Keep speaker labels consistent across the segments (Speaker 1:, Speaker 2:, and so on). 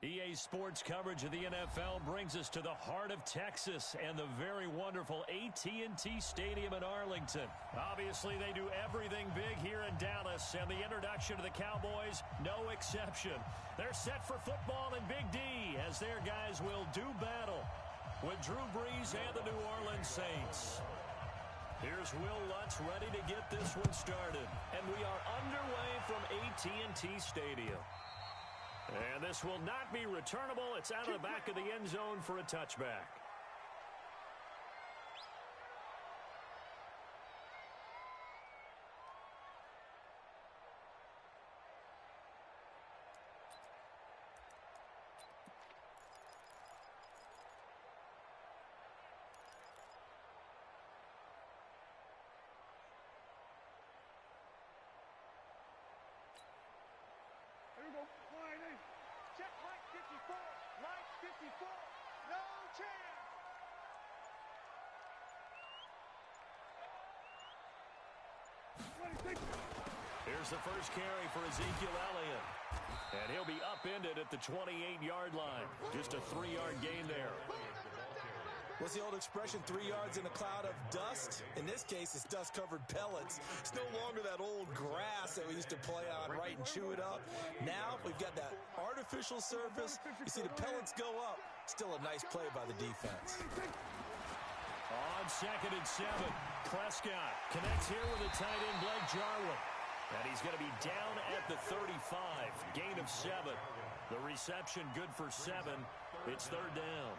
Speaker 1: EA Sports coverage of the NFL brings us to the heart of Texas and the very wonderful AT&T Stadium in Arlington. Obviously, they do everything big here in Dallas, and the introduction of the Cowboys, no exception. They're set for football in Big D as their guys will do battle with Drew Brees and the New Orleans Saints. Here's Will Lutz ready to get this one started, and we are underway from AT&T Stadium. And this will not be returnable. It's out of the back of the end zone for a touchback.
Speaker 2: Here we go. Line, check Mike 54. Mike 54. No chance.
Speaker 1: Here's the first carry for Ezekiel Elliott. And he'll be upended at the 28-yard line. Just a 3-yard gain there.
Speaker 3: What's the old expression, 3 yards in a cloud of dust? In this case, it's dust-covered pellets. It's no longer that old grass that we used to play on, right, and chew it up. Now we've got that artificial surface. You see the pellets go up. Still a nice play by the defense.
Speaker 1: On 2nd and 7, Prescott connects here with the tight end, Blake Jarwin. And he's going to be down at the 35. Gain of 7. The reception good for 7. It's 3rd down.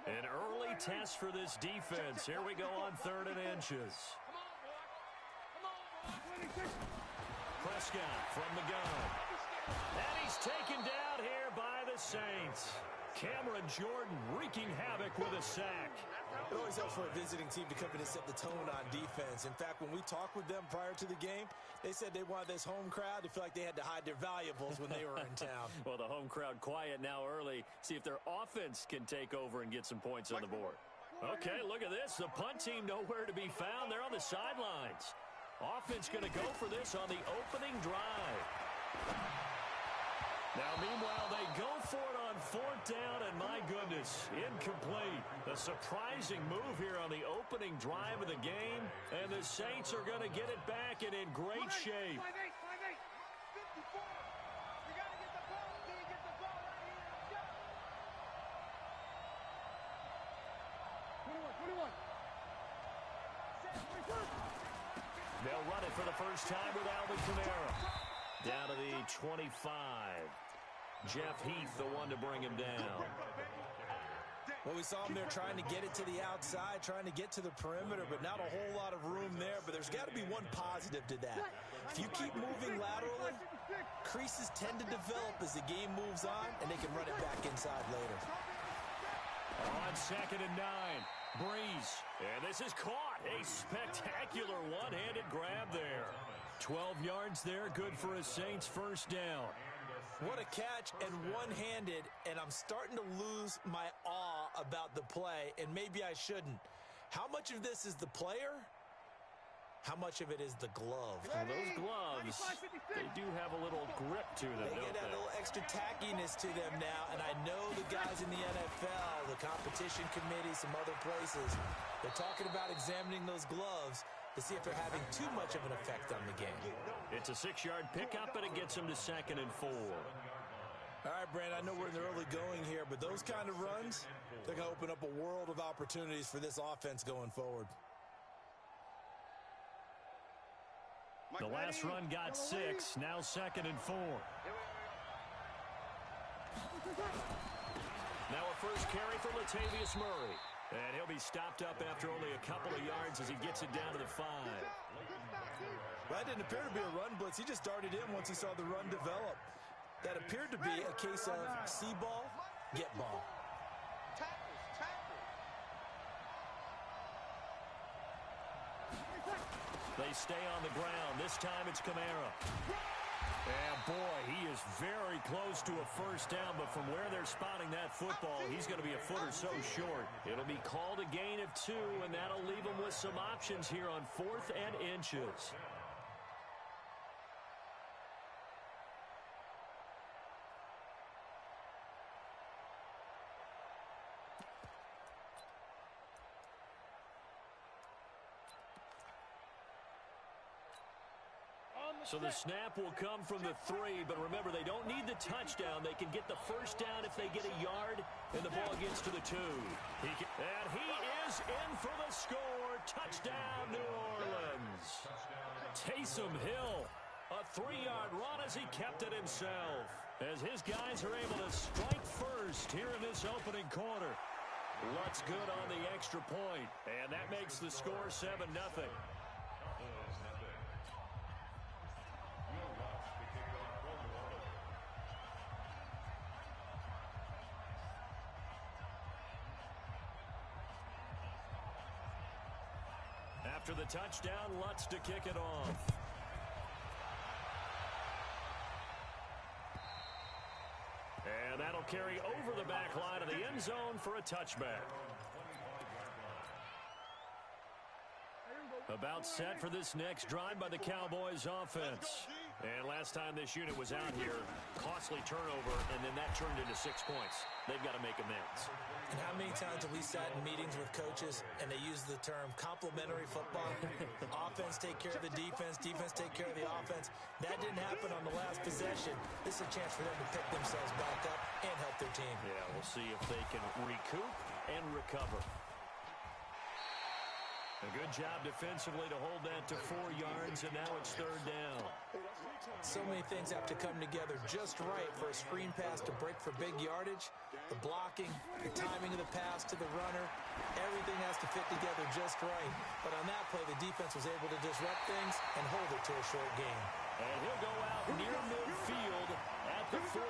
Speaker 1: An early test for this defense. Here we go on 3rd and inches. Prescott from the gun. And he's taken down here by the Saints. Cameron Jordan wreaking havoc with a sack.
Speaker 3: It always helps for a visiting team to come in and set the tone on defense. In fact, when we talked with them prior to the game, they said they wanted this home crowd to feel like they had to hide their valuables when they were in town.
Speaker 1: Well, the home crowd quiet now early. See if their offense can take over and get some points on the board. Okay, look at this. The punt team nowhere to be found. They're on the sidelines. Offense going to go for this on the opening drive. Now, meanwhile, they go for it on 4th down, and my goodness, incomplete. A surprising move here on the opening drive of the game, and the Saints are going to get it back and in great shape.
Speaker 2: 5-8, 54. You got to get the ball. Do you get the ball right here? Let's go. 21.
Speaker 1: They'll run it for the first time with Alvin Kamara. Down to the 25. Jeff Heath, the one to bring him down.
Speaker 3: Well, we saw him there trying to get it to the outside, trying to get to the perimeter, but not a whole lot of room there. But there's got to be one positive to that. If you keep moving laterally, creases tend to develop as the game moves on, and they can run it back inside later.
Speaker 1: On 2nd and 9, Brees. And this is caught. A spectacular one-handed grab there. 12 yards there, good for a Saints first down.
Speaker 3: What a catch, and one-handed, and I'm starting to lose my awe about the play, and maybe I shouldn't. How much of this is the player? How much of it is the glove?
Speaker 1: Well, those gloves, they do have a little grip to them,
Speaker 3: They get that little extra tackiness to them now, and I know the guys in the NFL, the competition committee, some other places, they're talking about examining those gloves to see if they're having too much of an effect on the game.
Speaker 1: It's a 6-yard pickup, and it gets them to 2nd and 4.
Speaker 3: All right, Brand, I know we're in the early going here, but those kind of runs, they're going to open up a world of opportunities for this offense going forward.
Speaker 1: The last run got 6, now 2nd and 4. Now a first carry for Latavius Murray. And he'll be stopped up after only a couple of yards as he gets it down to the 5.
Speaker 3: Well, that didn't appear to be a run blitz. He just darted in once he saw the run develop. That appeared to be a case of see ball, get ball.
Speaker 1: They stay on the ground. This time it's Kamara. And boy, he is very close to a first down, but from where they're spotting that football, he's going to be a foot or so short. It'll be called a gain of 2, and that'll leave him with some options here on 4th and inches. So the snap will come from the 3, but remember, they don't need the touchdown. They can get the first down if they get a yard, and the ball gets to the 2. And he is in for the score. Touchdown, New Orleans. Taysom Hill, a 3-yard run as he kept it himself, as his guys are able to strike first here in this opening quarter. Lutz good on the extra point, and that makes the score 7-0. After the touchdown, Lutz to kick it off. And that'll carry over the back line of the end zone for a touchback. About set for this next drive by the Cowboys offense. And last time this unit was out here, costly turnover, and then that turned into 6 points. They've got to make amends.
Speaker 3: And how many times have we sat in meetings with coaches and they use the term complementary football? Offense take care of the defense, defense take care of the offense. That didn't happen on the last possession. This is a chance for them to pick themselves back up and help their team.
Speaker 1: Yeah, we'll see if they can recoup and recover. A good job defensively to hold that to 4 yards, and now it's 3rd down.
Speaker 3: So many things have to come together just right for a screen pass to break for big yardage. The blocking, the timing of the pass to the runner, everything has to fit together just right. But on that play, the defense was able to disrupt things and hold it to a short gain.
Speaker 1: And he'll go out near midfield at the 49.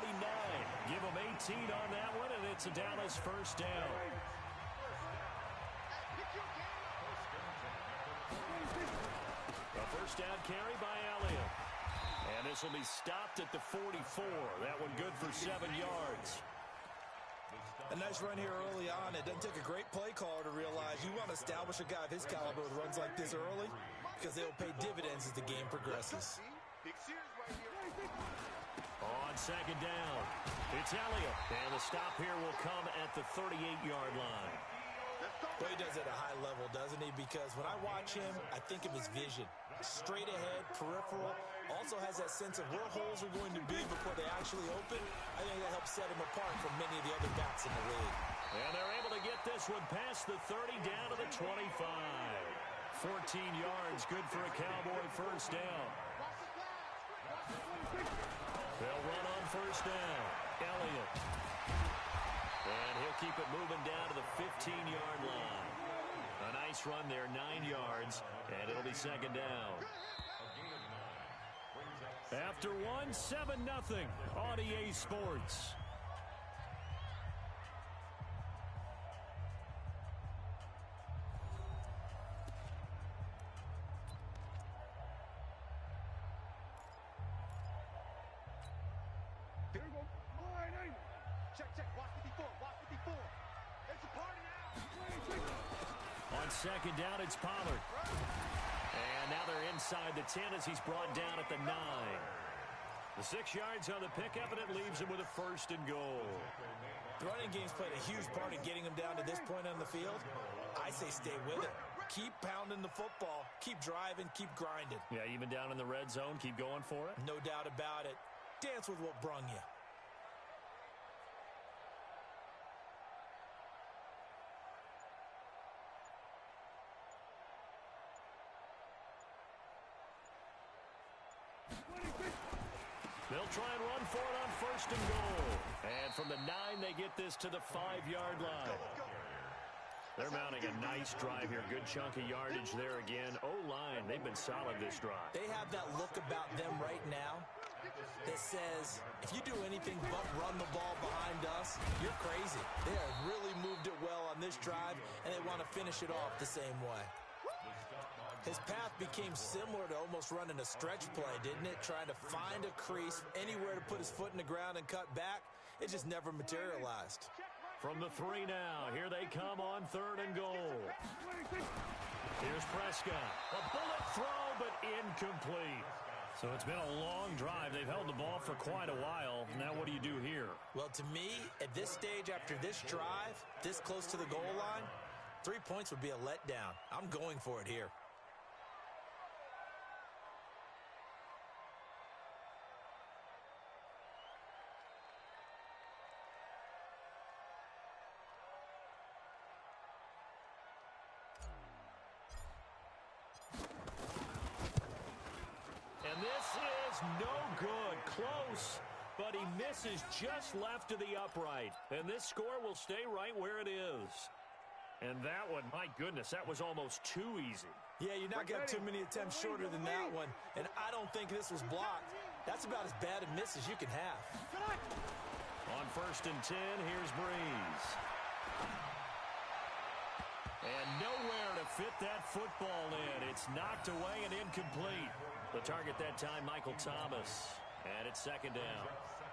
Speaker 1: Give him 18 on that one, and it's a Dallas first down. A first down carry by Elliott. And this will be stopped at the 44. That one good for 7 yards.
Speaker 3: A nice run here early on. It doesn't take a great play caller to realize you want to establish a guy of his caliber with runs like this early because they'll pay dividends as the game progresses.
Speaker 1: On 2nd down, it's Elliott. And the stop here will come at the 38-yard line.
Speaker 3: Well, he does it at a high level, doesn't he? Because when I watch him, I think of his vision. Straight ahead, peripheral, also has that sense of where holes are going to be before they actually open. I think that helps set him apart from many of the other backs in the league.
Speaker 1: And they're able to get this one past the 30 down to the 25. 14 yards, good for a Cowboy first down. They'll run on first down. Elliott. And he'll keep it moving down to the 15-yard line. A nice run there, 9 yards, and it'll be 2nd down. After one, 7-0 on EA Sports.
Speaker 2: Check, watch 54, watch 54. It's a party now.
Speaker 1: On 2nd down, it's Pollard. And now they're inside the 10 as he's brought down at the 9. The 6 yards on the pickup, and it leaves him with a 1st and goal.
Speaker 3: The running game's played a huge part in getting him down to this point on the field. I say stay with it. Keep pounding the football. Keep driving. Keep grinding.
Speaker 1: Yeah, even down in the red zone, keep going for it.
Speaker 3: No doubt about it. Dance with what brung you.
Speaker 1: They'll try and run for it on 1st and goal. And from the 9, they get this to the 5-yard line. They're mounting a nice drive here. Good chunk of yardage there again. O-line, they've been solid this drive.
Speaker 3: They have that look about them right now that says, if you do anything but run the ball behind us, you're crazy. They have really moved it well on this drive, and they want to finish it off the same way. His path became similar to almost running a stretch play, didn't it? Trying to find a crease, anywhere to put his foot in the ground and cut back. It just never materialized.
Speaker 1: From the 3 now, here they come on 3rd and goal. Here's Prescott. A bullet throw, but incomplete. So it's been a long drive. They've held the ball for quite a while. Now what do you do here?
Speaker 3: Well, to me, at this stage, after this drive, this close to the goal line, 3 points would be a letdown. I'm going for it here.
Speaker 1: And this is no good. Close, but he misses just left of the upright. And this score will stay right where it is. And that one, my goodness, that was almost too easy.
Speaker 3: Yeah, you're not got too many attempts shorter than that one. And I don't think this was blocked. That's about as bad a miss as you can have.
Speaker 1: On 1st and 10, here's Breeze. And nowhere to fit that football in. It's knocked away and incomplete. The target that time, Michael Thomas. And it's 2nd down.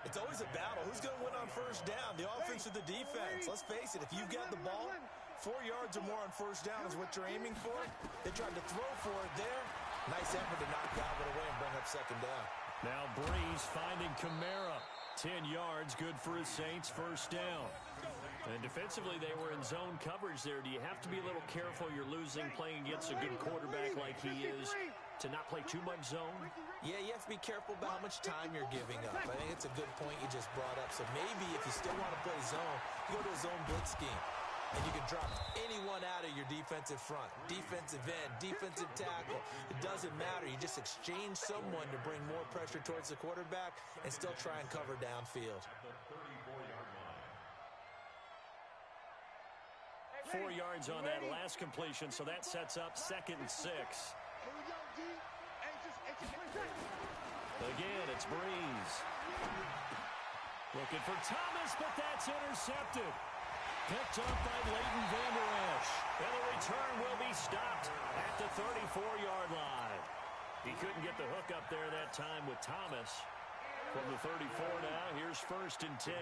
Speaker 3: It's always a battle. Who's going to win on 1st down? The offense or the defense? Let's face it, if you've got the ball, 4 yards or more on 1st down is what you're aiming for. They tried to throw for it there. Nice effort to knock Galvin away and bring up 2nd down.
Speaker 1: Now Breeze finding Kamara. 10 yards, good for his Saints, 1st down. And defensively, they were in zone coverage there. Do you have to be a little careful? You're losing playing against a good quarterback like he is to not play too much zone?
Speaker 3: Yeah, you have to be careful about how much time you're giving up. I think it's a good point you just brought up. So maybe if you still want to play zone, you go to a zone blitz scheme. And you can drop anyone out of your defensive front, defensive end, defensive tackle. It doesn't matter. You just exchange someone to bring more pressure towards the quarterback and still try and cover downfield.
Speaker 1: 4 yards on that last completion, so that sets up 2nd and 6. Again, it's Breeze. Looking for Thomas, but that's intercepted. Picked up by Leighton Vander Esch. And the return will be stopped at the 34-yard line. He couldn't get the hook up there that time with Thomas. From the 34 now, here's 1st and 10.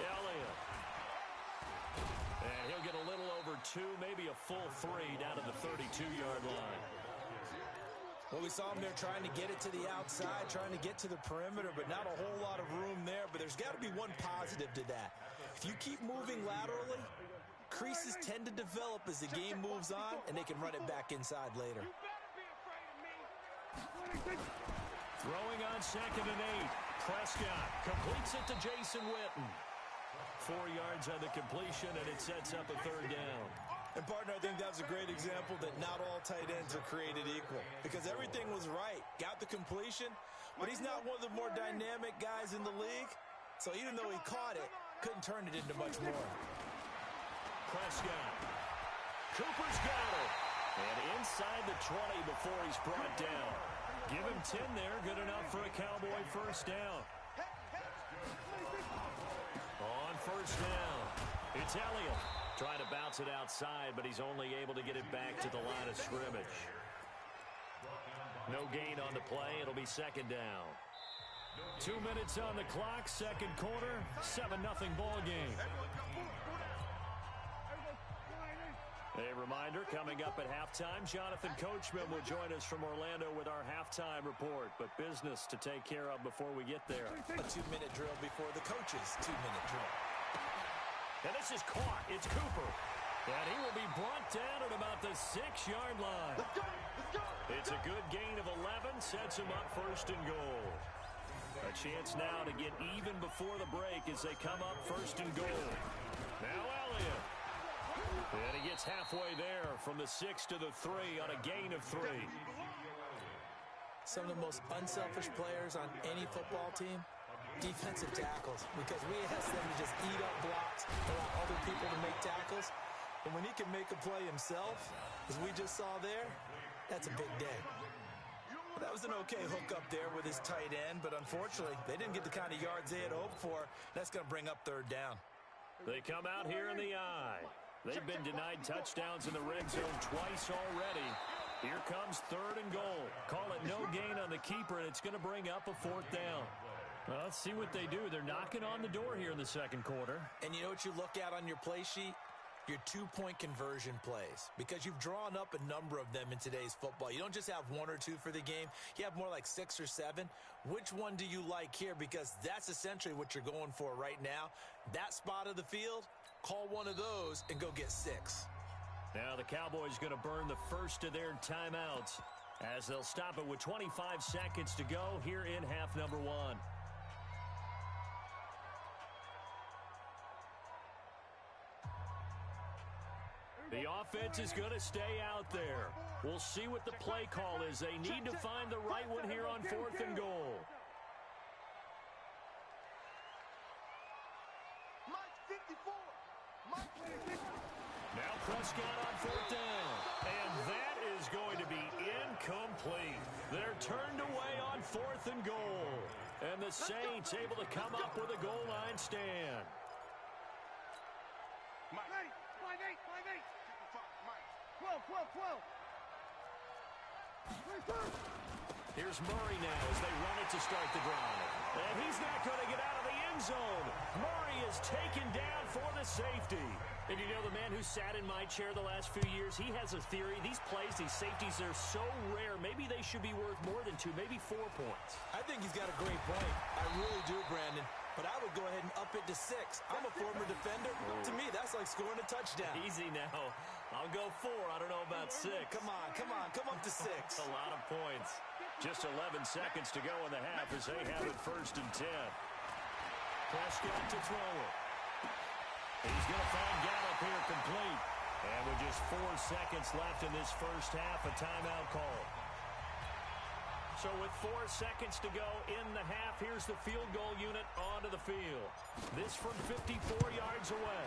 Speaker 1: Elliott. And he'll get a little over 2, maybe a full 3 down to the 32-yard line.
Speaker 3: Well, we saw him there trying to get it to the outside, trying to get to the perimeter, but not a whole lot of room there. But there's got to be one positive to that. If you keep moving laterally, creases tend to develop as the game moves on, and they can run it back inside later.
Speaker 1: Throwing on 2nd and 8. Prescott completes it to Jason Witten. 4 yards on the completion, and it sets up a 3rd down.
Speaker 3: And, partner, I think that was a great example that not all tight ends are created equal. Because everything was right. Got the completion, but he's not one of the more dynamic guys in the league. So even though he caught it, couldn't turn it into much more.
Speaker 1: Prescott. Cooper's got it. And inside the 20 before he's brought down. Give him 10 there. Good enough for a Cowboy 1st down. On 1st down, it's Elliott. Trying to bounce it outside, but he's only able to get it back to the line of scrimmage. No gain on the play. It'll be 2nd down. 2 minutes on the clock, 2nd quarter, 7-0 ball game. A reminder, coming up at halftime, Jonathan Coachman will join us from Orlando with our halftime report, but business to take care of before we get there.
Speaker 3: A 2-minute drill before the coach's 2-minute drill.
Speaker 1: And this is caught. It's Cooper. And he will be brought down at about the 6-yard line. It's a good gain of 11. Sets him up 1st and goal. A chance now to get even before the break as they come up 1st and goal. Now Elliott. And he gets halfway there from the 6 to the 3 on a gain of 3.
Speaker 3: Some of the most unselfish players on any football team, defensive tackles, because we ask them to just eat up blocks, allow other people to make tackles. But when he can make a play himself, as we just saw there, that's a big day. Well, that was an okay hook up there with his tight end, but unfortunately, they didn't get the kind of yards they had hoped for. That's going to bring up 3rd down.
Speaker 1: They come out here in the eye. They've been denied touchdowns in the red zone twice already. Here comes 3rd and goal. Call it no gain on the keeper, and it's going to bring up a 4th down. Well, let's see what they do. They're knocking on the door here in the second quarter.
Speaker 3: And you know what you look at on your play sheet? Your 2-point conversion plays, because you've drawn up a number of them in today's football. You don't just have 1 or 2 for the game. You have more like 6 or 7. Which one do you like here? Because that's essentially what you're going for right now. That spot of the field, call one of those and go get 6.
Speaker 1: Now the Cowboys going to burn the first of their timeouts as they'll stop it with 25 seconds to go here in half number 1. The offense is going to stay out there. We'll see what the play call is. They need to find the right one here on 4th and goal. Now Prescott on 4th down. And that is going to be incomplete. They're turned away on 4th and goal. And the Saints able to come up with a goal line stand. Here's Murray now as they run it to start the drive. And he's not going to get out of the end zone. Murray is taken down for the safety. And you know, the man who sat in my chair the last few years, he has a theory. These plays, these safeties, they're so rare. Maybe they should be worth more than 2, maybe 4 points.
Speaker 3: I think he's got a great point. I really do, Brandon. But I would go ahead and up it to 6. I'm a former defender. To me, that's like scoring a touchdown.
Speaker 1: Easy now. I'll go 4. I don't know about 6.
Speaker 3: Come on. Come up to 6.
Speaker 1: A lot of points. Just 11 seconds to go in the half as they have it 1st and 10. Prescott to throw it. He's going to find Gallup here complete. And with just 4 seconds left in this first half, a timeout call. So with 4 seconds to go in the half, here's the field goal unit onto the field. This from 54 yards away.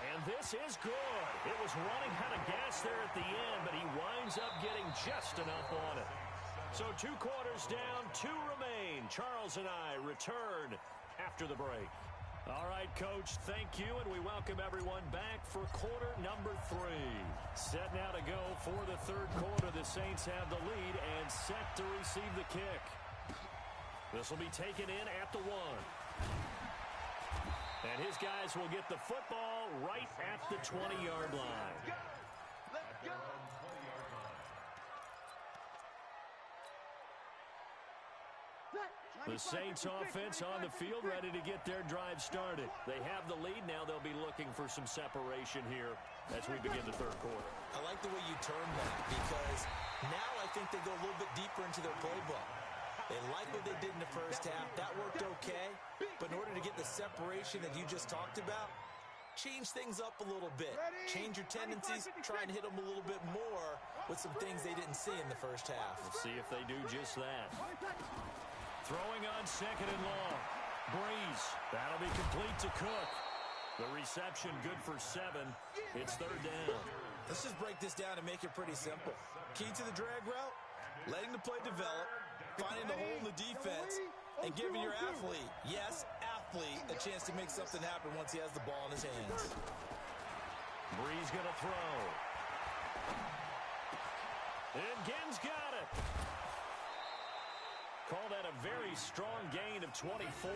Speaker 1: And this is good. It was running out of gas there at the end, but he winds up getting just enough on it. So 2 quarters down, 2 remain. Charles and I return after the break. All right, Coach, thank you, and we welcome everyone back for quarter number 3. Set now to go for the 3rd quarter. The Saints have the lead and set to receive the kick. This will be taken in at the 1. And his guys will get the football right at the 20-yard line.
Speaker 2: Let's go.
Speaker 1: The Saints offense on the field ready to get their drive started. They have the lead. Now they'll be looking for some separation here as we begin the 3rd quarter.
Speaker 3: I like the way you turned that, because now I think they go a little bit deeper into their playbook. They like what they did in the first half. That worked okay. But in order to get the separation that you just talked about, change things up a little bit. Change your tendencies. Try and hit them a little bit more with some things they didn't see in the first half.
Speaker 1: We'll see if they do just that. Throwing on 2nd and long. Breeze. That'll be complete to Cook. The reception good for 7. It's 3rd down.
Speaker 3: Let's just break this down and make it pretty simple. Key to the drag route, letting the play develop, finding the hole in the defense, and giving your athlete, yes, athlete, a chance to make something happen once he has the ball in his hands.
Speaker 1: Breeze going to throw. And Ginn's got it. Call that a very strong gain of 24.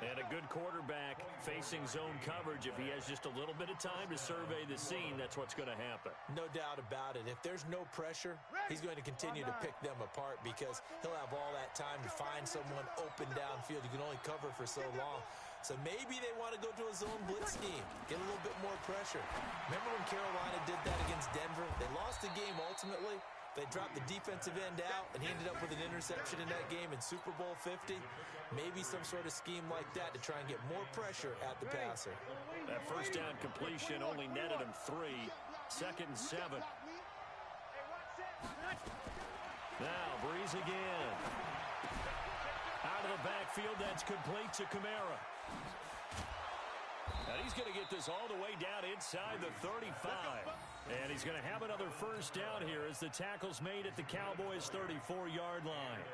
Speaker 1: And a good quarterback facing zone coverage. If he has just a little bit of time to survey the scene, that's what's going to happen.
Speaker 3: No doubt about it. If there's no pressure, he's going to continue to pick them apart, because he'll have all that time to find someone open downfield. You can only cover for so long. So maybe they want to go to a zone blitz scheme, get a little bit more pressure. Remember when Carolina did that against Denver? They lost the game ultimately. They dropped the defensive end out, and he ended up with an interception in that game in Super Bowl 50. Maybe some sort of scheme like that to try and get more pressure at the passer.
Speaker 1: That first down completion only netted him 3. 2nd and 7. Now, Breeze again. Out of the backfield, that's complete to Kamara. And he's going to get this all the way down inside the 35. And he's going to have another first down here as the tackle's made at the Cowboys' 34-yard line.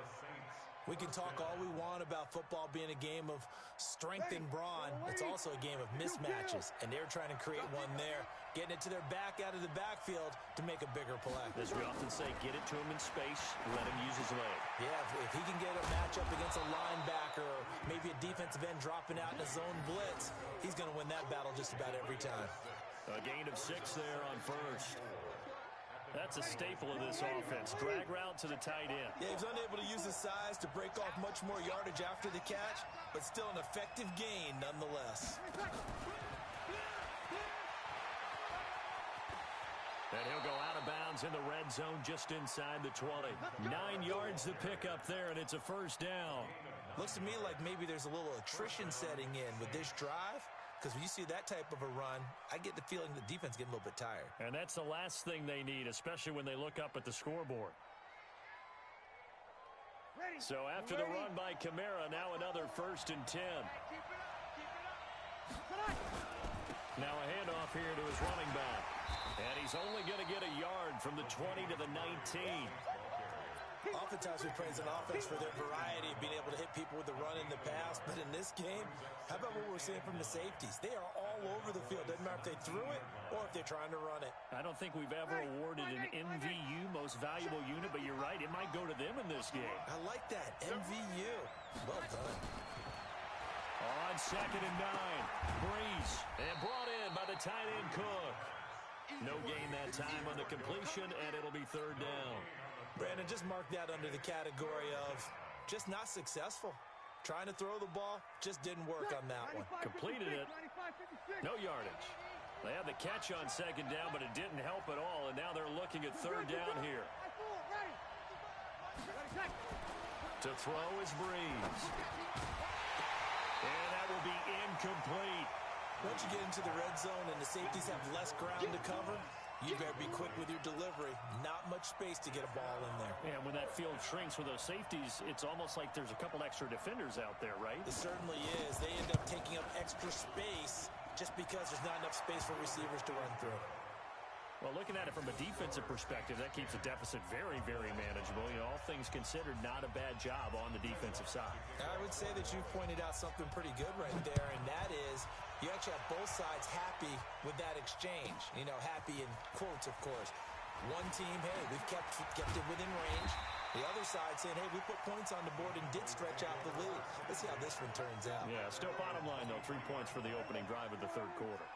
Speaker 3: We can talk all we want about football being a game of strength and brawn. It's also a game of mismatches, and they're trying to create one there, getting it to their back out of the backfield to make a bigger play.
Speaker 1: As we often say, get it to him in space, let him use his leg.
Speaker 3: Yeah, if he can get a matchup against a linebacker or maybe a defensive end dropping out in a zone blitz, he's going to win that battle just about every time.
Speaker 1: A gain of 6 there on first. That's a staple of this offense. Drag route to the tight end.
Speaker 3: Yeah, he's unable to use his size to break off much more yardage after the catch, but still an effective gain nonetheless.
Speaker 1: And he'll go out of bounds in the red zone just inside the 20. 9 yards to pick up there, and it's a first down.
Speaker 3: Looks to me like maybe there's a little attrition setting in with this drive. Because when you see that type of a run, I get the feeling the defense getting a little bit tired.
Speaker 1: And that's the last thing they need, especially when they look up at the scoreboard. So after the run by Kamara, now another 1st and 10. Now a handoff here to his running back. And he's only going to get a yard from the 20 to the 19.
Speaker 3: Oftentimes we praise an offense for their variety of being able to hit people with the run in the pass. But in this game, how about what we're seeing from the safeties? They are all over the field. Doesn't matter if they threw it or if they're trying to run it.
Speaker 1: I don't think we've ever awarded an MVU, most valuable unit, but you're right, it might go to them in this game.
Speaker 3: I like that, MVU. Well done.
Speaker 1: On 2nd and 9, Breeze, and brought in by the tight end Cook. No gain that time on the completion, and it'll be 3rd down.
Speaker 3: Brandon, just mark that under the category of just not successful. Trying to throw the ball, just didn't work on that one.
Speaker 1: Completed it. No yardage. They had the catch on 2nd down, but it didn't help at all, and now they're looking at 3rd down here. To throw is Breeze. And that will be incomplete.
Speaker 3: Once you get into the red zone and the safeties have less ground to cover, you better be quick with your delivery. Not much space to get a ball in there.
Speaker 1: And when that field shrinks with those safeties, it's almost like there's a couple extra defenders out there, right?
Speaker 3: It certainly is. They end up taking up extra space just because there's not enough space for receivers to run through.
Speaker 1: Well, looking at it from a defensive perspective, that keeps the deficit very, very manageable. You know, all things considered, not a bad job on the defensive side.
Speaker 3: I would say that you've pointed out something pretty good right there, and that is you actually have both sides happy with that exchange. You know, happy in quotes, of course. One team, hey, we've kept it within range. The other side saying, hey, we put points on the board and did stretch out the lead. Let's see how this one turns out.
Speaker 1: Yeah, still bottom line, though, 3 points for the opening drive of the 3rd quarter.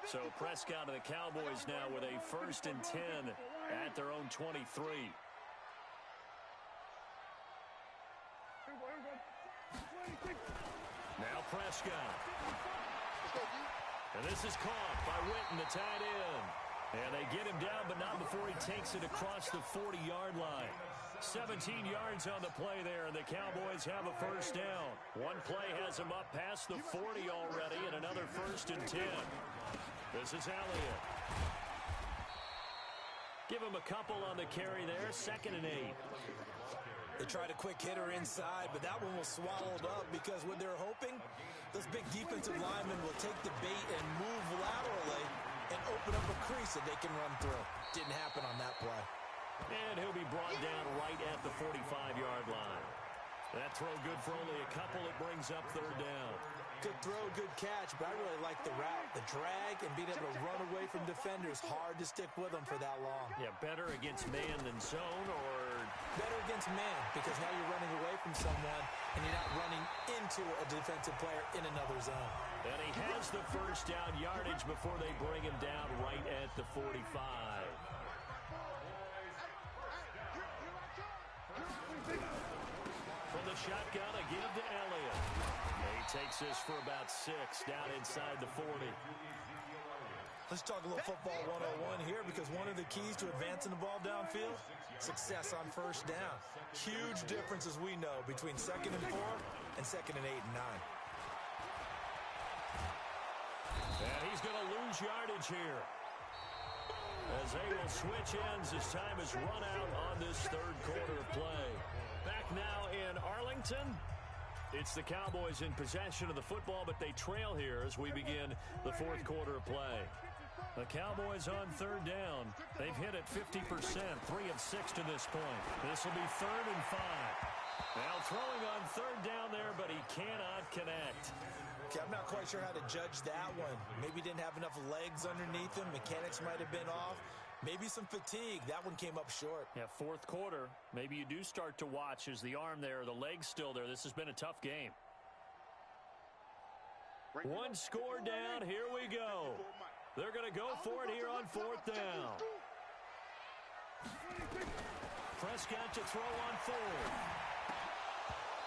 Speaker 1: So Prescott and the Cowboys now with a 1st and 10 at their own 23. Now Prescott. And this is caught by Witten, the tight end. And they get him down, but not before he takes it across the 40-yard line. 17 yards on the play there, and the Cowboys have a 1st down. One play has them up past the 40 already, and another 1st and 10. This is Elliott. Give him a couple on the carry there. 2nd and 8.
Speaker 3: They tried a quick hitter inside, but that one was swallowed up because what they're hoping, those big defensive linemen will take the bait and move laterally and open up a crease that they can run through. Didn't happen on that play.
Speaker 1: And he'll be brought down right at the 45-yard line. That throw good for only a couple. It brings up 3rd down.
Speaker 3: Good throw, good catch, but I really like the route. The drag and being able to run away from defenders, hard to stick with them for that long.
Speaker 1: Yeah, better against man than zone, or
Speaker 3: better against man, because now you're running away from someone and you're not running into a defensive player in another zone.
Speaker 1: And he has the 1st down yardage before they bring him down right at the 45. From the shotgun, a give to Elliott. He takes this for about 6 down inside the 40.
Speaker 3: Let's talk a little football 101 here, because one of the keys to advancing the ball downfield, success on 1st down. Huge difference, as we know, between 2nd and 4 and 2nd and 8 and 9.
Speaker 1: And he's going to lose yardage here, as they will switch ends as time is run out on this 3rd quarter of play. Back now in Arlington. It's the Cowboys in possession of the football, but they trail here as we begin the 4th quarter of play. The Cowboys on third down. They've hit it 50%, 3 of 6 to this point. This will be 3rd and 5. Now throwing on third down there, but he cannot connect.
Speaker 3: Okay, I'm not quite sure how to judge that one. Maybe he didn't have enough legs underneath him. Mechanics might have been off. Maybe some fatigue. That one came up short.
Speaker 1: Yeah, fourth quarter. Maybe you do start to watch as the arm there, the leg's still there. This has been a tough game. One score down. Here we go. They're going to go for it here on 4th down. Prescott to throw on 4th.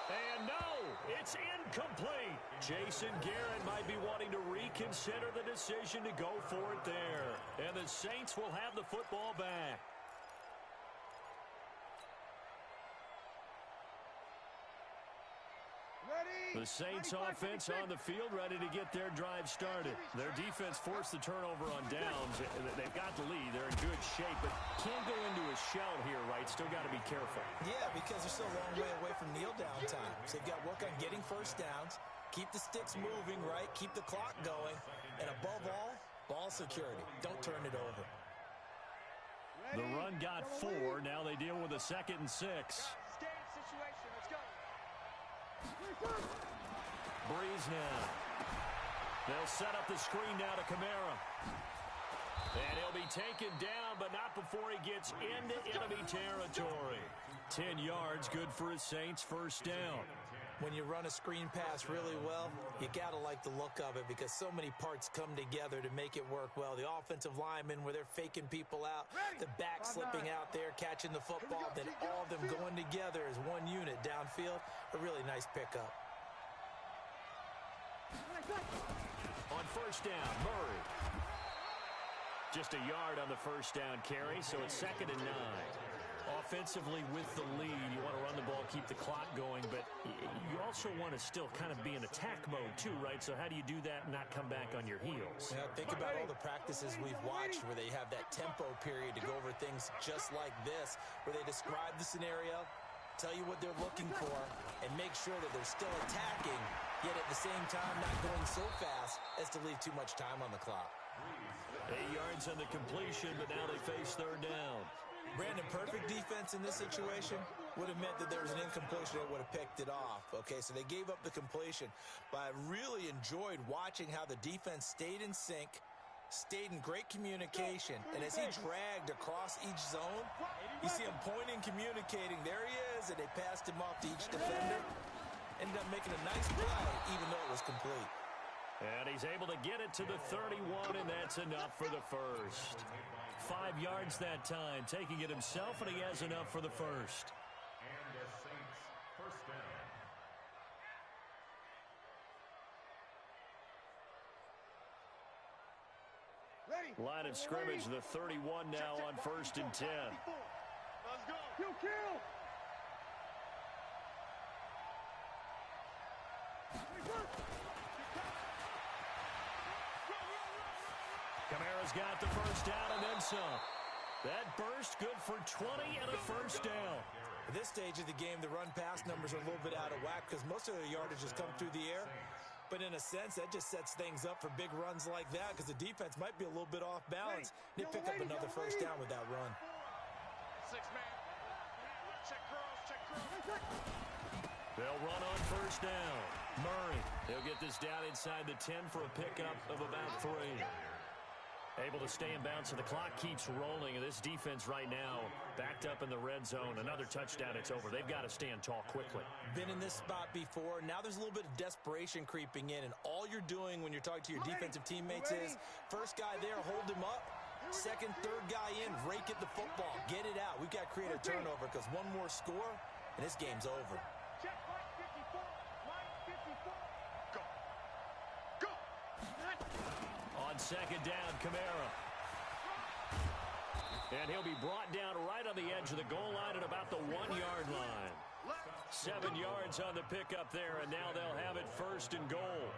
Speaker 1: And no, it's incomplete. Jason Garrett might be wanting to reconsider the decision to go for it there. And the Saints will have the football back. The Saints offense on the field ready to get their drive started. Their defense forced the turnover on downs. They've got the lead. They're in good shape, but can't go into a shell here, right? Still got to be careful.
Speaker 3: Yeah, because they're still a long way away from kneel down time. So they've got to work on getting first downs, keep the sticks moving, right? Keep the clock going. And above all, ball security. Don't turn it over.
Speaker 1: The run got 4. Now they deal with a 2nd and 6.
Speaker 2: Standard situation. Let's go.
Speaker 1: Breeze now. They'll set up the screen now to Kamara. And he'll be taken down, but not before he gets into enemy territory. 10 yards, good for his Saints, first down.
Speaker 3: When you run a screen pass really well, you got to like the look of it because so many parts come together to make it work well. The offensive linemen, where they're faking people out, the back slipping out there, catching the football, then all of them going together as one unit downfield. A really nice pickup.
Speaker 1: On first down, Murray. Just a yard on the first down carry, so it's 2nd and 9. Offensively with the lead, you want to run the ball, keep the clock going, but you also want to still kind of be in attack mode too, right? So how do you do that and not come back on your heels?
Speaker 3: Yeah, think about all the practices we've watched where they have that tempo period to go over things just like this, where they describe the scenario, tell you what they're looking for, and make sure that they're still attacking, yet at the same time not going so fast as to leave too much time on the clock.
Speaker 1: 8 yards on the completion, but now they face third down.
Speaker 3: Brandon, perfect defense in this situation would have meant that there was an incompletion that would have picked it off. Okay, so they gave up the completion, but I really enjoyed watching how the defense stayed in sync, stayed in great communication, and as he dragged across each zone, you see him pointing, communicating. There he is, and they passed him off to each defender. Ended up making a nice play, even though it was complete.
Speaker 1: And he's able to get it to the 31, and that's enough for the first. 5 yards that time, taking it himself, and he has enough for the first.
Speaker 4: And the Saints, first down.
Speaker 1: Line of scrimmage, the 31 now on 1st and 10.
Speaker 2: Let's go. Kill.
Speaker 1: Kamara's got the first down and then some. That burst good for 20 and a first down.
Speaker 3: At this stage of the game, the run-pass numbers are a little bit out of whack because most of their yardage has come through the air. But in a sense, that just sets things up for big runs like that because the defense might be a little bit off balance. They pick up another first down with that run.
Speaker 2: 6-man. Check cross.
Speaker 1: They'll run on first down. Murray, he'll get this down inside the 10 for a pickup of about 3. Able to stay in bounds, so the clock keeps rolling. And this defense right now backed up in the red zone. Another touchdown, it's over. They've got to stand tall quickly.
Speaker 3: Been in this spot before. Now there's a little bit of desperation creeping in. And all you're doing when you're talking to your defensive teammates is, first guy there, hold him up. Second, third guy in, rake at the football. Get it out. We've got to create a turnover because one more score, and this game's over.
Speaker 2: Check line 54. Line 54. Go.
Speaker 1: On second down, Kamara. And he'll be brought down right on the edge of the goal line at about the 1-yard line. 7 yards on the pickup there, and now they'll have it first and goal.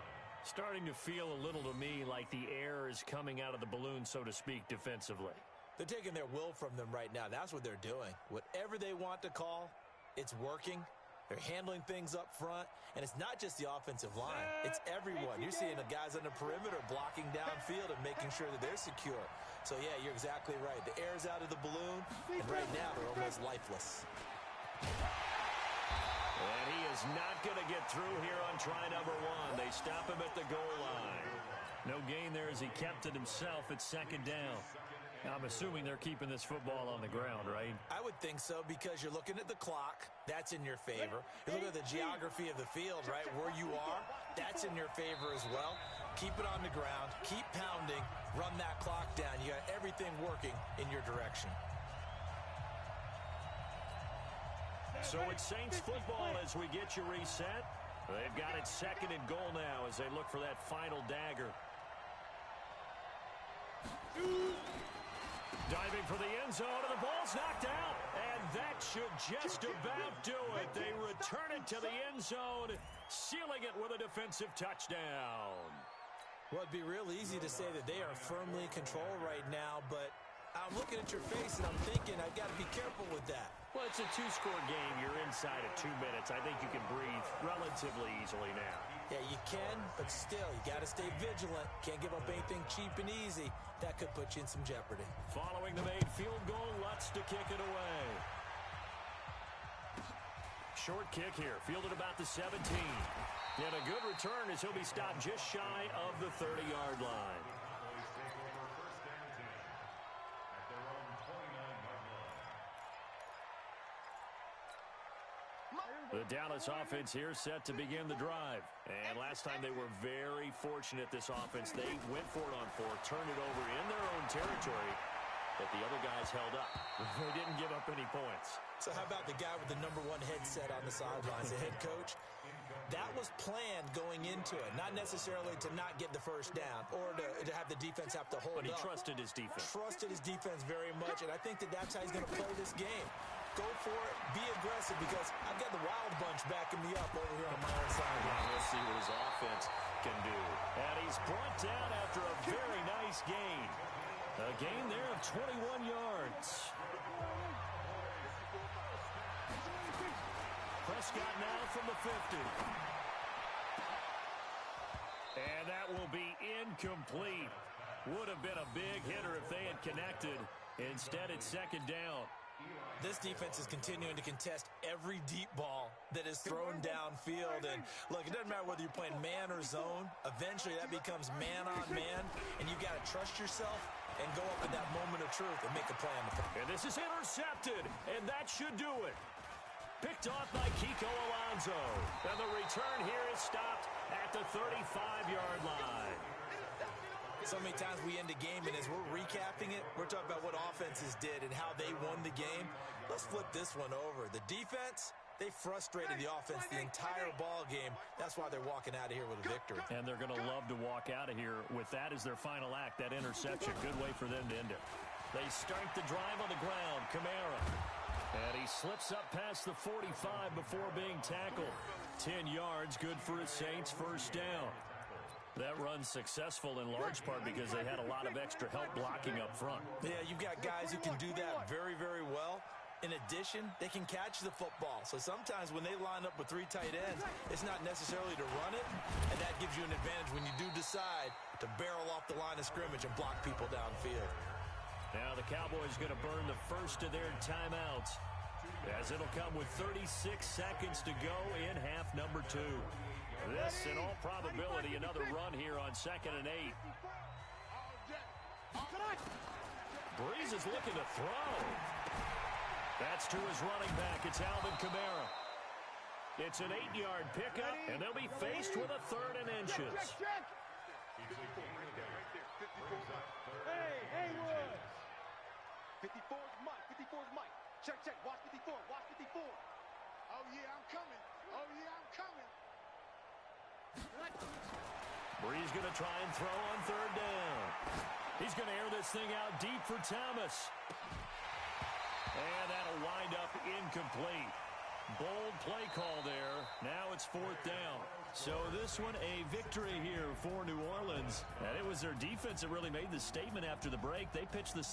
Speaker 1: Starting to feel a little to me like the air is coming out of the balloon, so to speak, defensively.
Speaker 3: They're taking their will from them right now. That's what they're doing. Whatever they want to call, it's working. They're handling things up front, and it's not just the offensive line. It's everyone. You're seeing the guys on the perimeter blocking downfield and making sure that they're secure. So, yeah, you're exactly right. The air's out of the balloon, and right now they're almost lifeless.
Speaker 1: And he is not going to get through here on try number one. They stop him at the goal line. No gain there as he kept it himself at second down. I'm assuming they're keeping this football on the ground, right?
Speaker 3: I would think so because you're looking at the clock. That's in your favor. You look at the geography of the field, right, where you are. That's in your favor as well. Keep it on the ground. Keep pounding. Run that clock down. You got everything working in your direction.
Speaker 1: So it's Saints football as we get you reset. They've got it second and goal now as they look for that final dagger. Diving for the end zone, and the ball's knocked out. And that should just about do it. They return it to the end zone, sealing it with a defensive touchdown.
Speaker 3: Well, it'd be real easy to say that they are firmly in control right now, but I'm looking at your face and I'm thinking I've got to be careful with that.
Speaker 1: Well, it's a two-score game. You're inside of 2 minutes. I think you can breathe relatively easily now.
Speaker 3: Yeah, you can, but still, you got to stay vigilant. Can't give up anything cheap and easy. That could put you in some jeopardy.
Speaker 1: Following the made field goal, Lutz to kick it away. Short kick here, fielded about the 17. And a good return as he'll be stopped just shy of the 30-yard line. The Dallas offense here set to begin the drive. And last time they were very fortunate, this offense. They went for it on fourth, turned it over in their own territory, but the other guys held up. They didn't give up any points.
Speaker 3: So how about the guy with the #1 headset on the sidelines, the head coach? That was planned going into it, not necessarily to not get the first down or to have the defense have to hold up.
Speaker 1: But he trusted his defense.
Speaker 3: Trusted his defense very much, and I think that that's how he's going to play this game. Go for it, be aggressive, because I've got the Wild Bunch backing me up over here on my own sideline.
Speaker 1: We'll see what his offense can do. And he's brought down after a very nice gain. A gain there of 21 yards. Prescott now from the 50. And that will be incomplete. Would have been a big hitter if they had connected. Instead, it's second down.
Speaker 3: This defense is continuing to contest every deep ball that is thrown downfield. And, look, it doesn't matter whether you're playing man or zone. Eventually, that becomes man-on-man, and you've got to trust yourself and go up at that moment of truth and make a play on the field.
Speaker 1: And this is intercepted, and that should do it. Picked off by Kiko Alonso. And the return here is stopped at the 35-yard line.
Speaker 3: So many times we end a game, and as we're recapping it, we're talking about what offenses did and how they won the game. Let's flip this one over. The defense, they frustrated the offense the entire ball game. That's why they're walking out of here with a victory.
Speaker 1: And they're going to love to walk out of here with that as their final act, that interception. Good way for them to end it. They start the drive on the ground. Kamara. And he slips up past the 45 before being tackled. 10 yards, good for his Saints, first down. That run's successful in large part because they had a lot of extra help blocking up front.
Speaker 3: Yeah, you've got guys who can do that very, very well. In addition, they can catch the football. So sometimes when they line up with 3 tight ends, it's not necessarily to run it, and that gives you an advantage when you do decide to barrel off the line of scrimmage and block people downfield.
Speaker 1: Now the Cowboys going to burn the first of their timeouts, as it'll come with 36 seconds to go in half number 2. This, in all probability, another run here on 2nd and 8. Breeze is looking to throw. That's to his running back. It's Alvin Kamara. It's an 8-yard pickup, and they'll be faced with a 3rd and inches.
Speaker 2: Hey, Haywood. 54's Mike. 54's Mike. Check. Watch 54. Watch 54. Oh, yeah, I'm coming.
Speaker 1: Breeze going to try and throw on 3rd down. He's going to air this thing out deep for Thomas. And that'll wind up incomplete. Bold play call there. Now it's 4th down. So this one a victory here for New Orleans. And it was their defense that really made the statement after the break. They pitched the